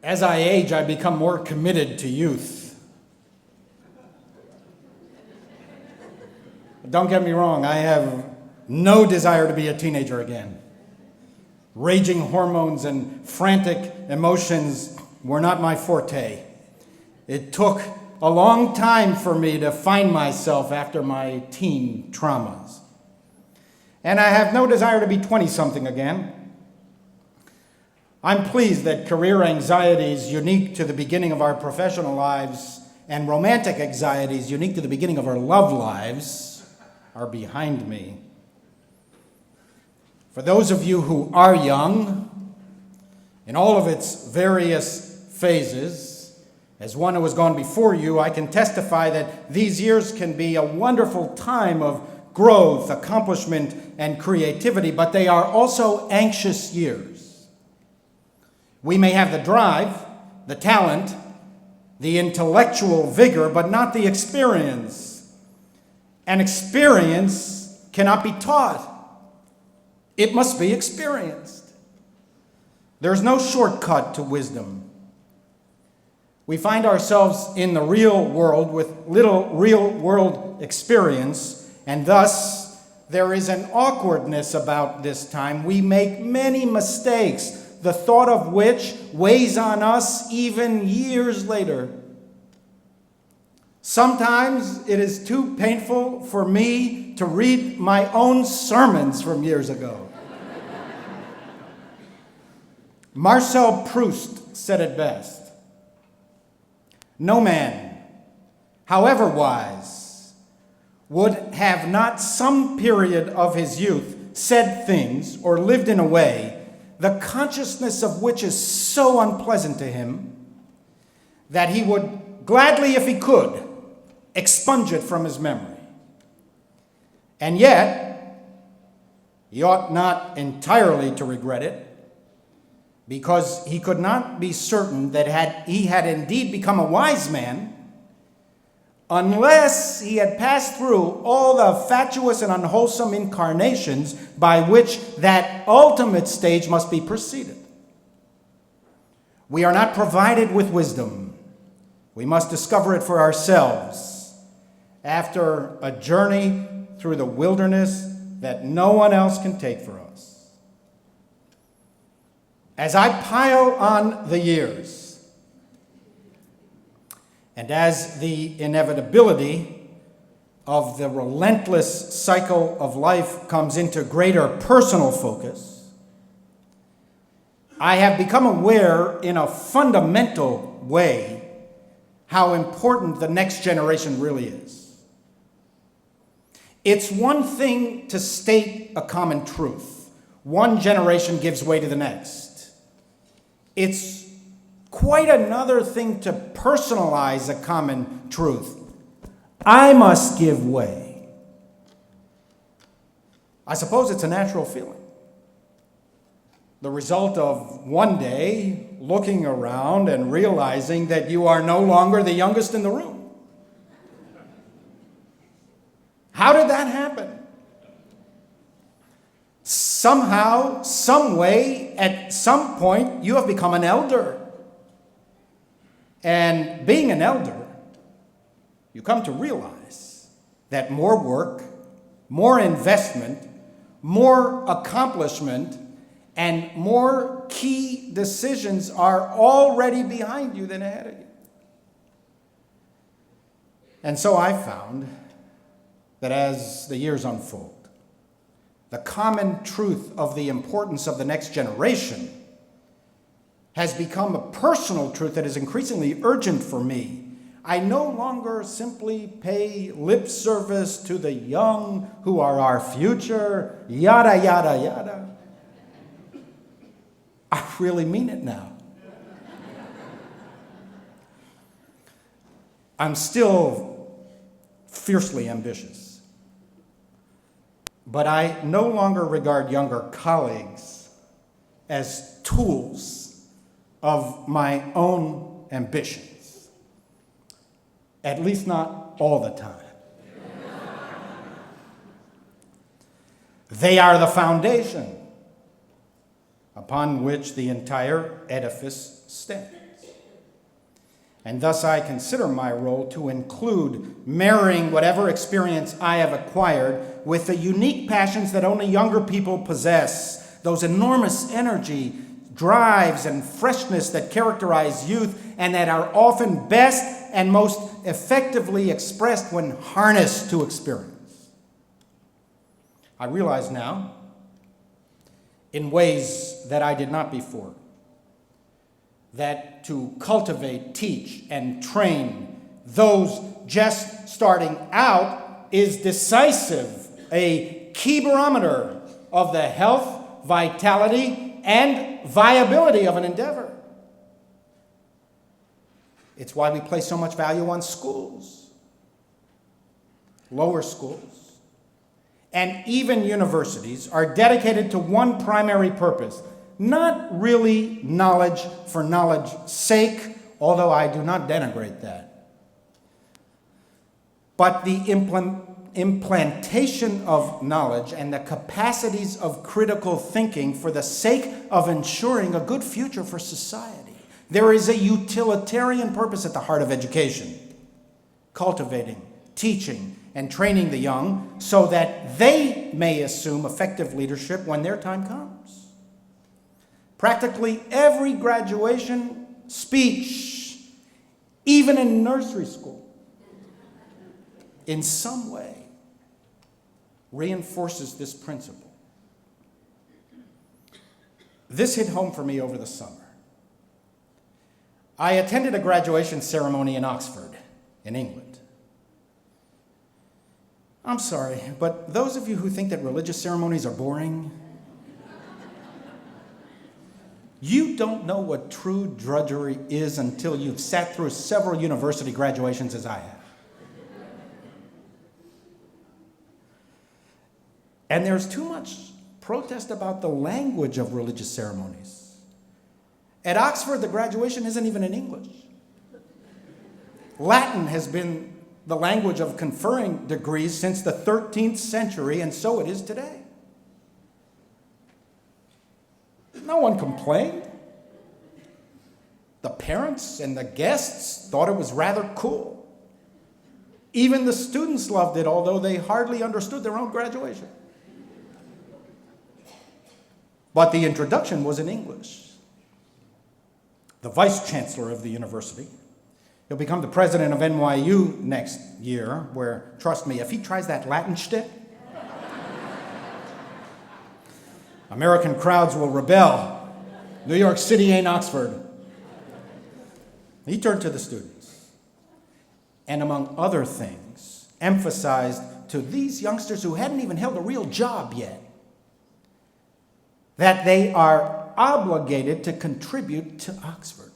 As I age, I become more committed to youth. Don't get me wrong, I have no desire to be a teenager again. Raging hormones and frantic emotions were not my forte. It took a long time for me to find myself after my teen traumas. And I have no desire to be 20-something again. I'm pleased that career anxieties unique to the beginning of our professional lives and romantic anxieties unique to the beginning of our love lives are behind me. For those of you who are young, in all of its various phases, as one who has gone before you, I can testify that these years can be a wonderful time of growth, accomplishment, and creativity, but they are also anxious years. We may have the drive, the talent, the intellectual vigor, but not the experience. And experience cannot be taught. It must be experienced. There's no shortcut to wisdom. We find ourselves in the real world with little real world experience, and thus there is an awkwardness about this time. We make many mistakes, the thought of which weighs on us even years later. Sometimes it is too painful for me to read my own sermons from years ago. Marcel Proust said it best. No man, however wise, would have not some period of his youth said things or lived in a way, the consciousness of which is so unpleasant to him, that he would gladly, if he could, expunge it from his memory. And yet, he ought not entirely to regret it, because he could not be certain that he had indeed become a wise man unless he had passed through all the fatuous and unwholesome incarnations by which that ultimate stage must be preceded. We are not provided with wisdom. We must discover it for ourselves after a journey through the wilderness that no one else can take for us. As I pile on the years, and as the inevitability of the relentless cycle of life comes into greater personal focus, I have become aware in a fundamental way how important the next generation really is. It's one thing to state a common truth. One generation gives way to the next. It's quite another thing to personalize a common truth. I must give way. I suppose it's a natural feeling. The result of one day looking around and realizing that you are no longer the youngest in the room. How did that happen? Somehow, some way, at some point, you have become an elder. And being an elder, you come to realize that more work, more investment, more accomplishment, and more key decisions are already behind you than ahead of you. And so I found that as the years unfold, the common truth of the importance of the next generation has become a personal truth that is increasingly urgent for me. I no longer simply pay lip service to the young who are our future, yada, yada, yada. I really mean it now. I'm still fiercely ambitious. But I no longer regard younger colleagues as tools of my own ambitions. At least not all the time. They are the foundation upon which the entire edifice stands. And thus I consider my role to include marrying whatever experience I have acquired with the unique passions that only younger people possess, those enormous energy, drives, and freshness that characterize youth and that are often best and most effectively expressed when harnessed to experience. I realize now, in ways that I did not before, that to cultivate, teach, and train those just starting out is decisive, a key barometer of the health, vitality, and viability of an endeavor. It's why we place so much value on schools, lower schools, and even universities are dedicated to one primary purpose: not really knowledge for knowledge's sake, although I do not denigrate that, but the implantation of knowledge and the capacities of critical thinking for the sake of ensuring a good future for society. There is a utilitarian purpose at the heart of education: cultivating, teaching, and training the young so that they may assume effective leadership when their time comes. Practically every graduation speech, even in nursery school, in some way reinforces this principle. This hit home for me over the summer. I attended a graduation ceremony in Oxford, in England. I'm sorry, but those of you who think that religious ceremonies are boring, you don't know what true drudgery is until you've sat through several university graduations as I have. And there's too much protest about the language of religious ceremonies. At Oxford, the graduation isn't even in English. Latin has been the language of conferring degrees since the 13th century, and so it is today. No one complained. The parents and the guests thought it was rather cool. Even the students loved it, although they hardly understood their own graduation. But the introduction was in English. The vice chancellor of the university, he'll become the president of NYU next year, where, trust me, if he tries that Latin shtick, American crowds will rebel. New York City ain't Oxford. He turned to the students and, among other things, emphasized to these youngsters who hadn't even held a real job yet that they are obligated to contribute to Oxford.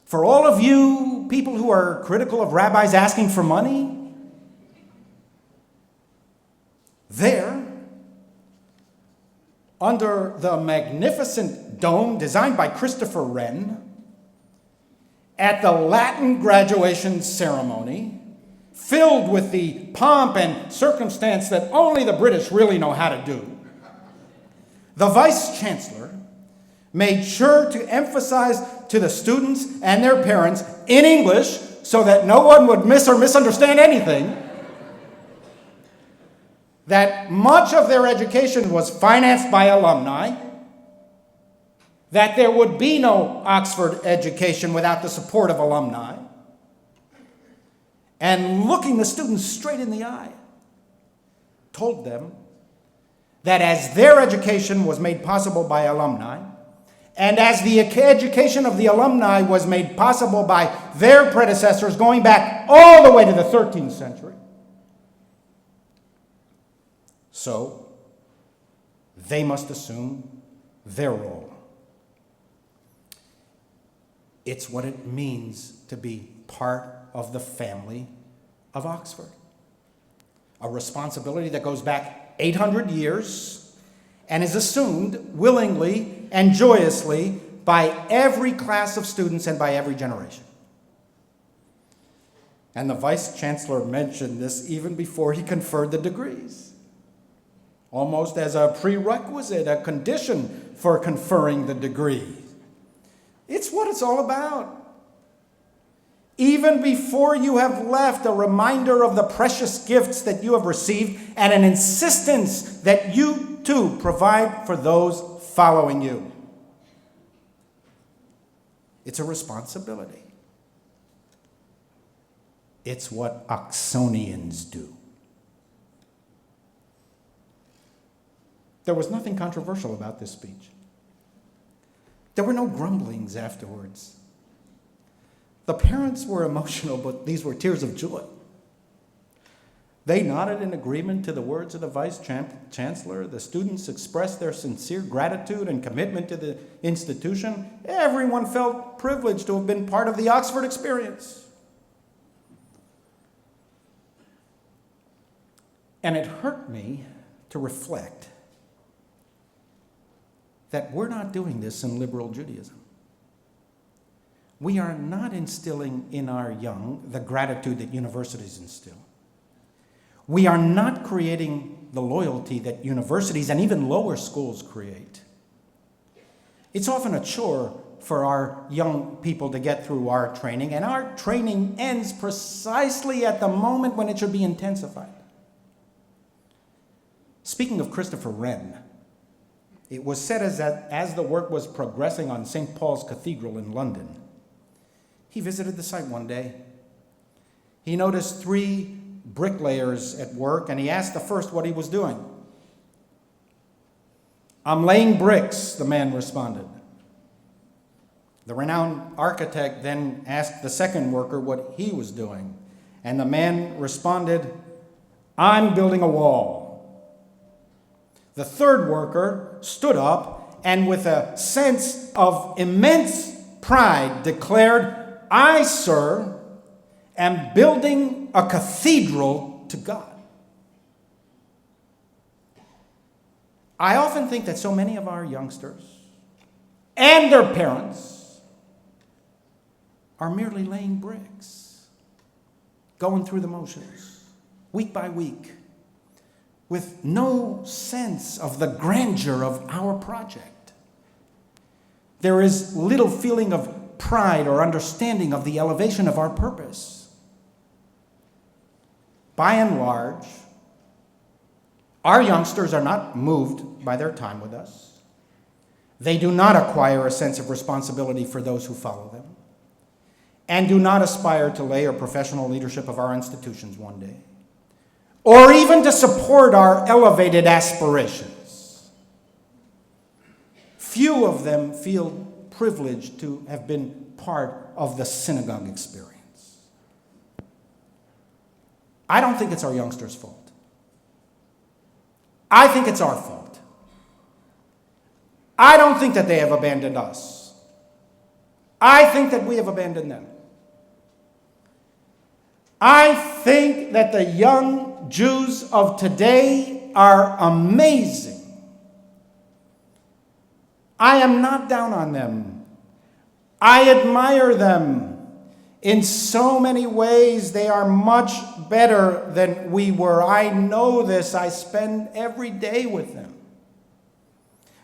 For all of you people who are critical of rabbis asking for money, there, under the magnificent dome designed by Christopher Wren, at the Latin graduation ceremony, filled with the pomp and circumstance that only the British really know how to do, the vice chancellor made sure to emphasize to the students and their parents in English, so that no one would miss or misunderstand anything, that much of their education was financed by alumni, that there would be no Oxford education without the support of alumni, and looking the students straight in the eye, told them that as their education was made possible by alumni, and as the education of the alumni was made possible by their predecessors going back all the way to the 13th century, so they must assume their role. It's what it means to be part of the family of Oxford. A responsibility that goes back 800 years and is assumed willingly and joyously by every class of students and by every generation. And the vice chancellor mentioned this even before he conferred the degrees, almost as a prerequisite, a condition for conferring the degree. It's what it's all about. Even before you have left, a reminder of the precious gifts that you have received and an insistence that you too provide for those following you. It's a responsibility. It's what Oxonians do. There was nothing controversial about this speech. There were no grumblings afterwards. The parents were emotional, but these were tears of joy. They nodded in agreement to the words of the Vice Chancellor. The students expressed their sincere gratitude and commitment to the institution. Everyone felt privileged to have been part of the Oxford experience. And it hurt me to reflect that we're not doing this in liberal Judaism. We are not instilling in our young the gratitude that universities instill. We are not creating the loyalty that universities and even lower schools create. It's often a chore for our young people to get through our training, and our training ends precisely at the moment when it should be intensified. Speaking of Christopher Wren, it was said as the work was progressing on St. Paul's Cathedral in London, he visited the site one day. He noticed 3 bricklayers at work, and he asked the first what he was doing. "I'm laying bricks," the man responded. The renowned architect then asked the second worker what he was doing, and the man responded, "I'm building a wall." The third worker stood up and with a sense of immense pride declared, "I, sir, am building a cathedral to God." I often think that so many of our youngsters and their parents are merely laying bricks, going through the motions, week by week, with no sense of the grandeur of our project. There is little feeling of pride or understanding of the elevation of our purpose. By and large, our youngsters are not moved by their time with us. They do not acquire a sense of responsibility for those who follow them, and do not aspire to lay or professional leadership of our institutions one day, or even to support our elevated aspirations. Few of them feel privileged to have been part of the synagogue experience. I don't think it's our youngsters' fault. I think it's our fault. I don't think that they have abandoned us. I think that we have abandoned them. I think that the young Jews of today are amazing. I am not down on them. I admire them. In so many ways, they are much better than we were. I know this. I spend every day with them.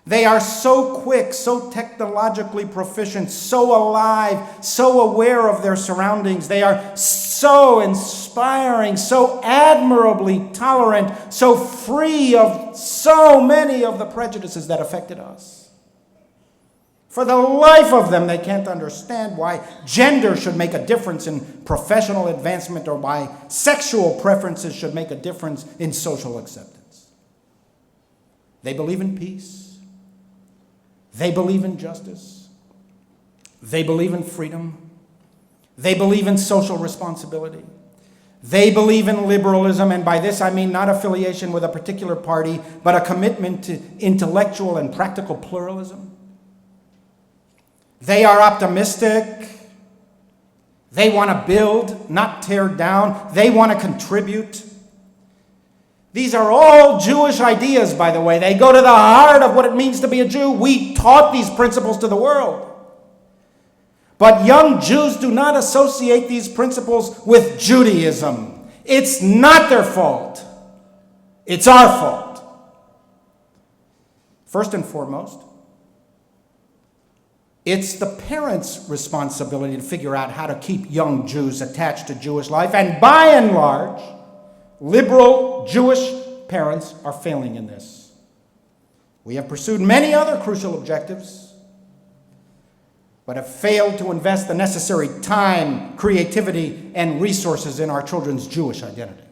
They are so quick, so technologically proficient, so alive, so aware of their surroundings. They are so inspiring, so admirably tolerant, so free of so many of the prejudices that affected us. For the life of them, they can't understand why gender should make a difference in professional advancement or why sexual preferences should make a difference in social acceptance. They believe in peace. They believe in justice. They believe in freedom. They believe in social responsibility. They believe in liberalism, and by this I mean not affiliation with a particular party, but a commitment to intellectual and practical pluralism. They are optimistic. They want to build, not tear down. They want to contribute. These are all Jewish ideas, by the way. They go to the heart of what it means to be a Jew. We taught these principles to the world. But young Jews do not associate these principles with Judaism. It's not their fault. It's our fault. First and foremost, It's the parents' responsibility to figure out how to keep young Jews attached to Jewish life, and by and large, liberal Jewish parents are failing in this. We have pursued many other crucial objectives, but have failed to invest the necessary time, creativity, and resources in our children's Jewish identity.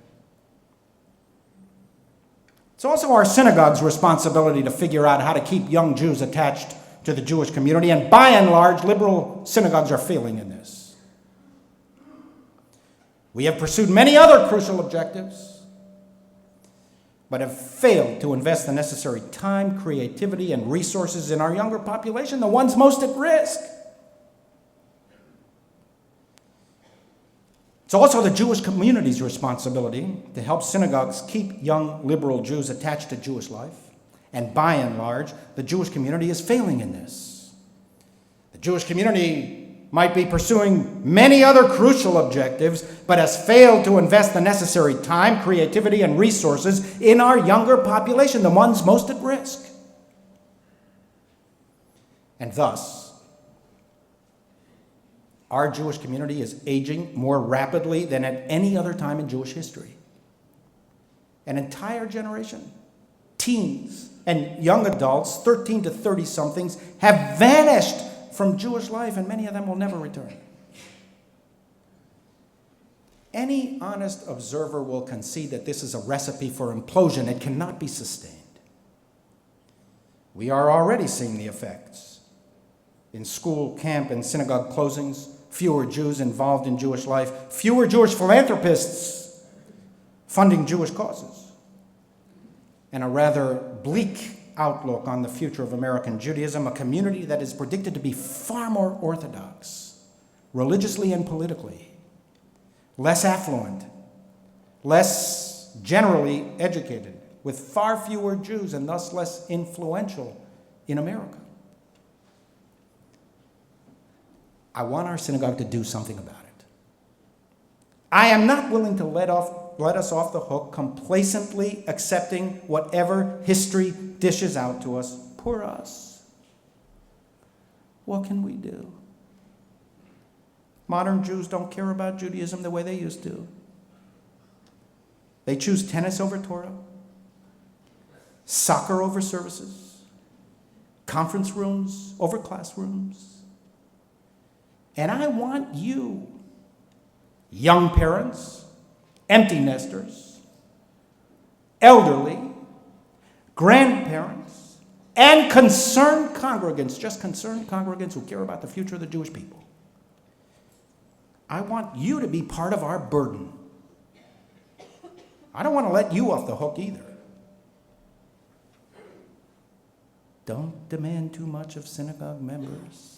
It's also our synagogue's responsibility to figure out how to keep young Jews attached to the Jewish community, and by and large, liberal synagogues are failing in this. We have pursued many other crucial objectives, but have failed to invest the necessary time, creativity, and resources in our younger population, the ones most at risk. It's also the Jewish community's responsibility to help synagogues keep young liberal Jews attached to Jewish life. And by and large, the Jewish community is failing in this. The Jewish community might be pursuing many other crucial objectives, but has failed to invest the necessary time, creativity, and resources in our younger population, the ones most at risk. And thus, our Jewish community is aging more rapidly than at any other time in Jewish history. An entire generation, teens and young adults, 13 to 30-somethings, have vanished from Jewish life, and many of them will never return. Any honest observer will concede that this is a recipe for implosion. It cannot be sustained. We are already seeing the effects. In school, camp, and synagogue closings, fewer Jews involved in Jewish life, fewer Jewish philanthropists funding Jewish causes, and a rather bleak outlook on the future of American Judaism, a community that is predicted to be far more orthodox, religiously and politically, less affluent, less generally educated, with far fewer Jews and thus less influential in America. I want our synagogue to do something about it. I am not willing to let us off the hook, complacently accepting whatever history dishes out to us. Poor us. What can we do? Modern Jews don't care about Judaism the way they used to. They choose tennis over Torah, soccer over services, conference rooms over classrooms. And I want you, young parents, empty nesters, elderly, grandparents, and concerned congregants, just concerned congregants who care about the future of the Jewish people. I want you to be part of our burden. I don't want to let you off the hook either. Don't demand too much of synagogue members.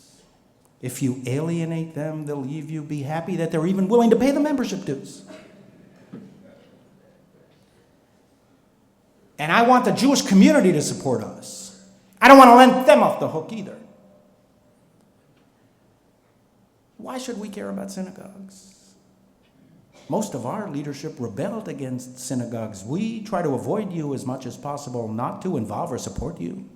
If you alienate them, they'll leave you. Be happy that they're even willing to pay the membership dues. And I want the Jewish community to support us. I don't want to let them off the hook either. Why should we care about synagogues? Most of our leadership rebelled against synagogues. We try to avoid you as much as possible, not to involve or support you.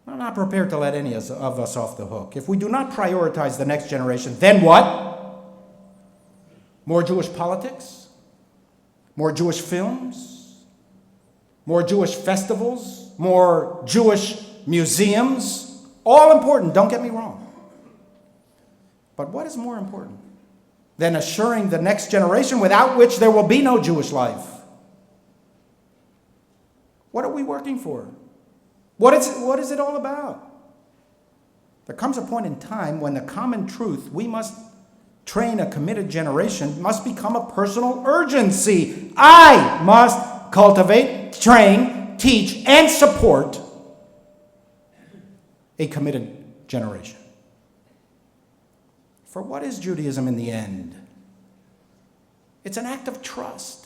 I'm not prepared to let any of us off the hook. If we do not prioritize the next generation, then what? More Jewish politics? More Jewish films? More Jewish festivals? More Jewish museums? All important, don't get me wrong. But what is more important than assuring the next generation without which there will be no Jewish life? What are we working for? What is it all about? There comes a point in time when the common truth, we must train a committed generation, must become a personal urgency. I must cultivate, train, teach, and support a committed generation. For what is Judaism in the end? It's an act of trust.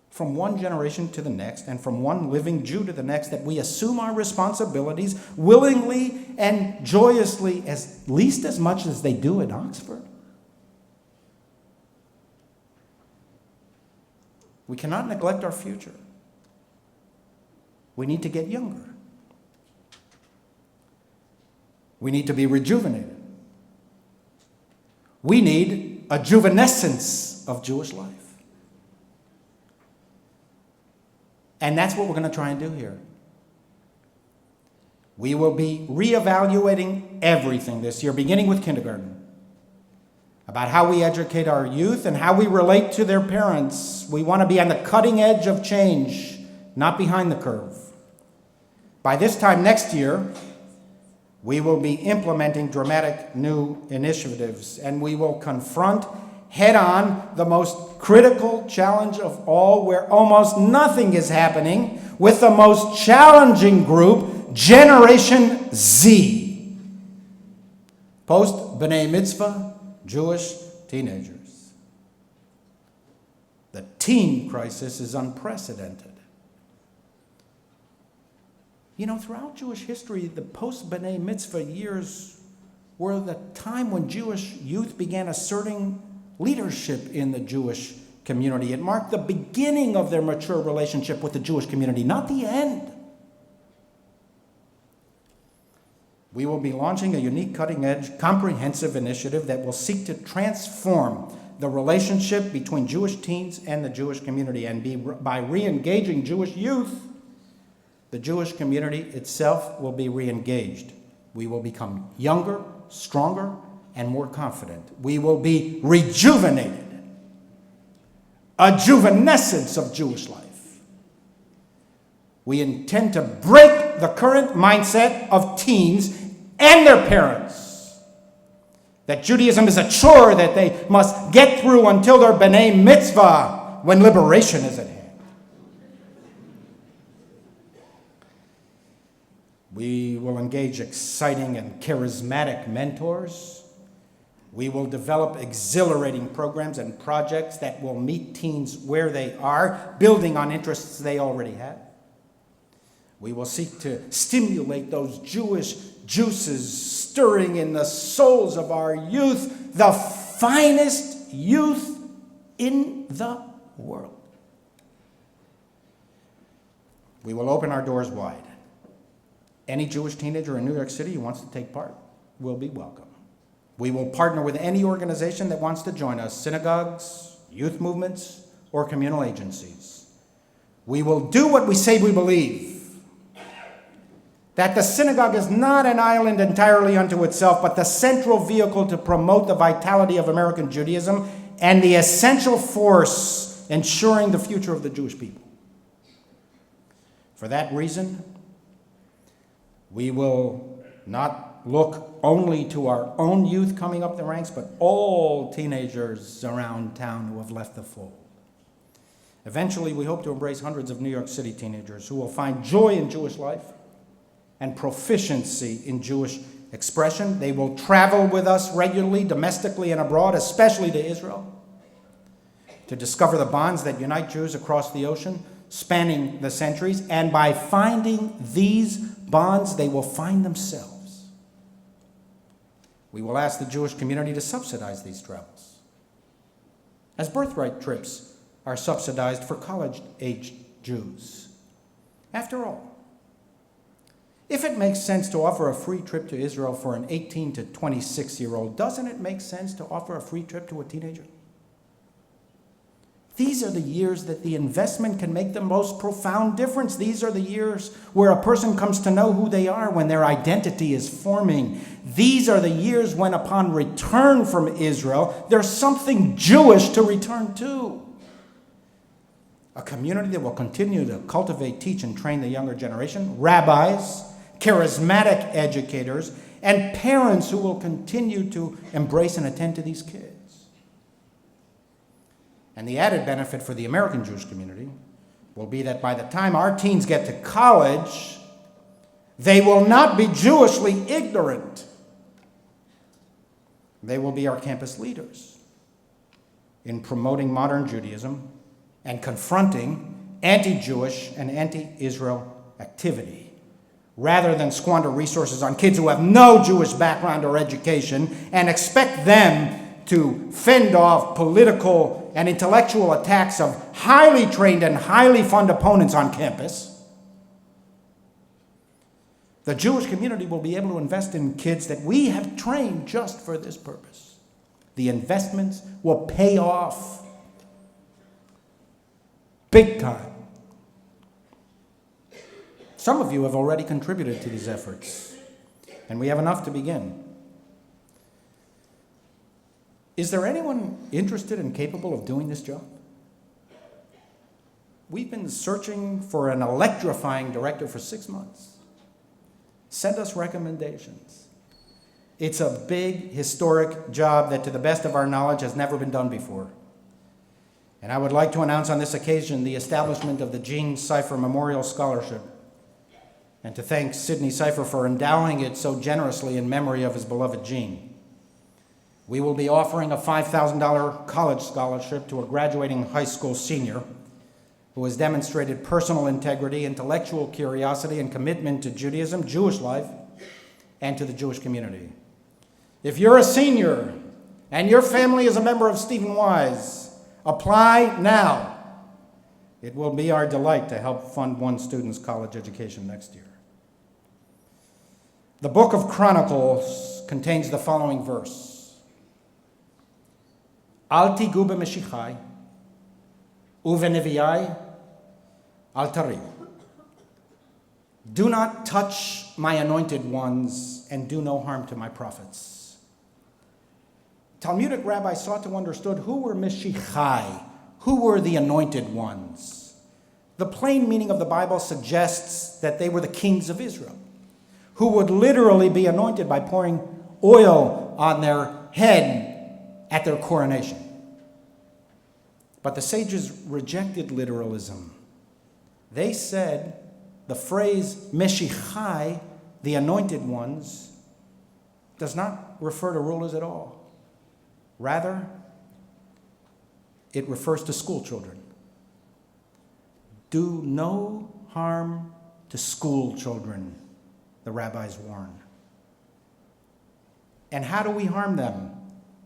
From one generation to the next, and from one living Jew to the next, that we assume our responsibilities willingly and joyously, at least as much as they do at Oxford. We cannot neglect our future. We need to get younger. We need to be rejuvenated. We need a juvenescence of Jewish life. And that's what we're going to try and do here. We will be reevaluating everything this year, beginning with kindergarten, about how we educate our youth and how we relate to their parents. We want to be on the cutting edge of change, not behind the curve. By this time next year, we will be implementing dramatic new initiatives, and we will confront head-on the most critical challenge of all, where almost nothing is happening, with the most challenging group, Generation Z. Post-B'nai Mitzvah Jewish teenagers. The teen crisis is unprecedented. You know, throughout Jewish history, the post-B'nai Mitzvah years were the time when Jewish youth began asserting leadership in the Jewish community. It marked the beginning of their mature relationship with the Jewish community, not the end. We will be launching a unique, cutting-edge, comprehensive initiative that will seek to transform the relationship between Jewish teens and the Jewish community. And by re-engaging Jewish youth, the Jewish community itself will be re-engaged. We will become younger, stronger, and more confident. We will be rejuvenated. A juvenescence of Jewish life. We intend to break the current mindset of teens and their parents that Judaism is a chore that they must get through until their B'nai Mitzvah, when liberation is at hand. We will engage exciting and charismatic mentors. We will develop exhilarating programs and projects that will meet teens where they are, building on interests they already have. We will seek to stimulate those Jewish juices stirring in the souls of our youth, the finest youth in the world. We will open our doors wide. Any Jewish teenager in New York City who wants to take part will be welcome. We will partner with any organization that wants to join us, synagogues, youth movements, or communal agencies. We will do what we say we believe. That the synagogue is not an island entirely unto itself, but the central vehicle to promote the vitality of American Judaism and the essential force ensuring the future of the Jewish people. For that reason, we will not look only to our own youth coming up the ranks, but all teenagers around town who have left the fold. Eventually, we hope to embrace hundreds of New York City teenagers who will find joy in Jewish life and proficiency in Jewish expression. They will travel with us regularly, domestically and abroad, especially to Israel, to discover the bonds that unite Jews across the ocean, spanning the centuries. And by finding these bonds, they will find themselves. We will ask the Jewish community to subsidize these travels, as birthright trips are subsidized for college-aged Jews. After all, if it makes sense to offer a free trip to Israel for an 18 to 26-year-old, doesn't it make sense to offer a free trip to a teenager? These are the years that the investment can make the most profound difference. These are the years where a person comes to know who they are, when their identity is forming. These are the years when, upon return from Israel, there's something Jewish to return to. A community that will continue to cultivate, teach, and train the younger generation, rabbis, charismatic educators, and parents who will continue to embrace and attend to these kids. And the added benefit for the American Jewish community will be that by the time our teens get to college, they will not be Jewishly ignorant. They will be our campus leaders in promoting modern Judaism and confronting anti-Jewish and anti-Israel activity, rather than squander resources on kids who have no Jewish background or education and expect them to fend off political and intellectual attacks of highly trained and highly funded opponents on campus. The Jewish community will be able to invest in kids that we have trained just for this purpose. The investments will pay off big time. Some of you have already contributed to these efforts, and we have enough to begin. Is there anyone interested and capable of doing this job? We've been searching for an electrifying director for 6 months. Send us recommendations. It's a big, historic job that, to the best of our knowledge, has never been done before. And I would like to announce on this occasion the establishment of the Gene Cipher Memorial Scholarship, and to thank Sidney Cipher for endowing it so generously in memory of his beloved Gene. We will be offering a $5,000 college scholarship to a graduating high school senior who has demonstrated personal integrity, intellectual curiosity, and commitment to Judaism, Jewish life, and to the Jewish community. If you're a senior and your family is a member of Stephen Wise, apply now. It will be our delight to help fund one student's college education next year. The book of Chronicles contains the following verse. Al tigu b'meshichai, uveneviai al tariu. Do not touch my anointed ones, and do no harm to my prophets. Talmudic rabbis sought to understand who were Meshichai, who were the anointed ones. The plain meaning of the Bible suggests that they were the kings of Israel, who would literally be anointed by pouring oil on their head at their coronation. But the sages rejected literalism. They said the phrase Meshichai, the anointed ones, does not refer to rulers at all. Rather, it refers to school children. Do no harm to school children, the rabbis warn. And how do we harm them?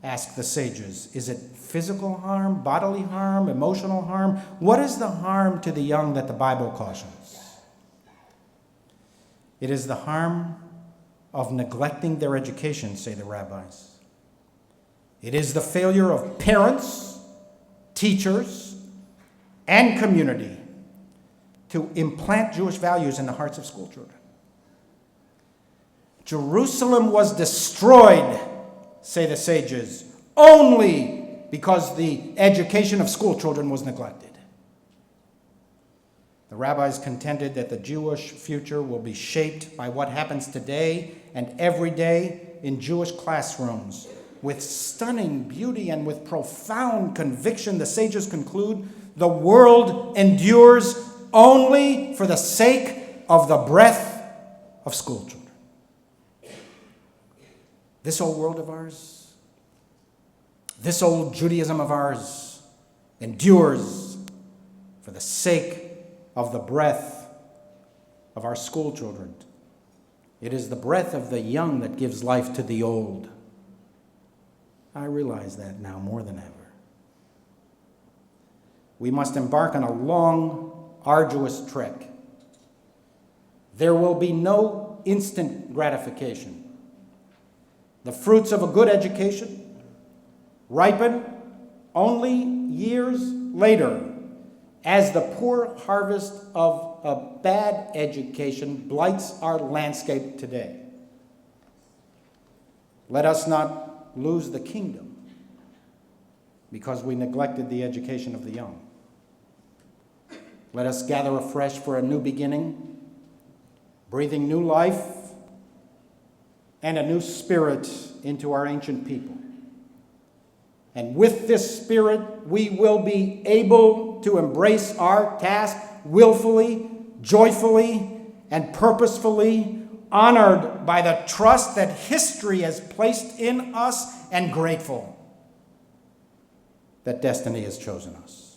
Ask the sages. Is it physical harm, bodily harm, emotional harm? What is the harm to the young that the Bible cautions? It is the harm of neglecting their education, say the rabbis. It is the failure of parents, teachers, and community to implant Jewish values in the hearts of school children. Jerusalem was destroyed, say the sages, only because the education of school children was neglected. The rabbis contended that the Jewish future will be shaped by what happens today and every day in Jewish classrooms. With stunning beauty and with profound conviction, the sages conclude, the world endures only for the sake of the breath of school children. This old world of ours, this old Judaism of ours, endures for the sake of the breath of our school children. It is the breath of the young that gives life to the old. I realize that now more than ever. We must embark on a long, arduous trek. There will be no instant gratification. The fruits of a good education ripen only years later, as the poor harvest of a bad education blights our landscape today. Let us not lose the kingdom because we neglected the education of the young. Let us gather afresh for a new beginning, breathing new life and a new spirit into our ancient people. And with this spirit, we will be able to embrace our task willfully, joyfully, and purposefully, honored by the trust that history has placed in us and grateful that destiny has chosen us.